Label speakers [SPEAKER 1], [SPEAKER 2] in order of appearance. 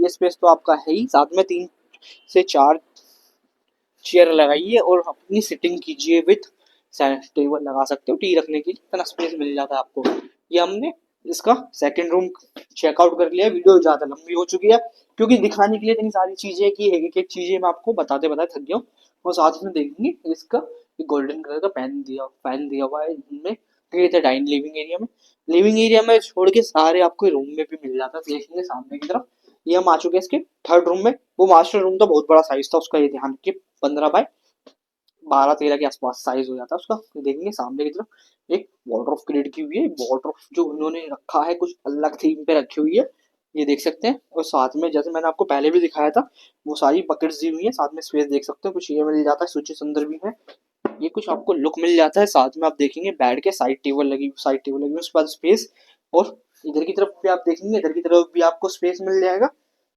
[SPEAKER 1] ये स्पेस तो आपका है ही, साथ में 3 से 4 चेयर लगाइए और अपनी सिटिंग कीजिए विथ टेबल लगा सकते हो टी रखने के लिए, इतना स्पेस मिल जाता है आपको। ये हमने इसका सेकंड रूम चेकआउट कर लिया। वीडियो ज़्यादा लंबी हो चुकी है क्योंकि दिखाने के लिए इतनी सारी चीज़ें कि एक एक चीज़ें मैं आपको बताते बताते थक गया हूँ। और साथ में देखेंगे इसका गोल्डन कलर का फैन दिया हुआ है इनमें। ये था डाइनिंग लिविंग एरिया में। लिविंग एरिया में छोड़ के सारे आपको रूम में भी मिल जाता है, देखेंगे सामने की तरफ। ये हम आ चुके हैं इसके थर्ड रूम में। वो मास्टर रूम तो बहुत बड़ा साइज था उसका, ये ध्यान रखिए 15 बाय 12-13 के आसपास साइज हो जाता है उसका। तो देखेंगे सामने की तरफ एक वार्डरोब क्रिएट की हुई है। वार्डरोब जो उन्होंने रखा है कुछ अलग थीम पे रखी हुई है, ये देख सकते हैं। और साथ में जैसे मैंने आपको पहले भी दिखाया था वो सारी बकेट्स दी हुई है, साथ में स्पेस देख सकते हो कुछ ये मिल जाता है, स्विचेस अंदर भी है। ये कुछ आपको लुक मिल जाता है। साथ में आप देखेंगे बेड के साइड टेबल लगी उसके बाद स्पेस। और इधर की तरफ भी आप देखेंगे, इधर की तरफ भी आपको स्पेस मिल जाएगा।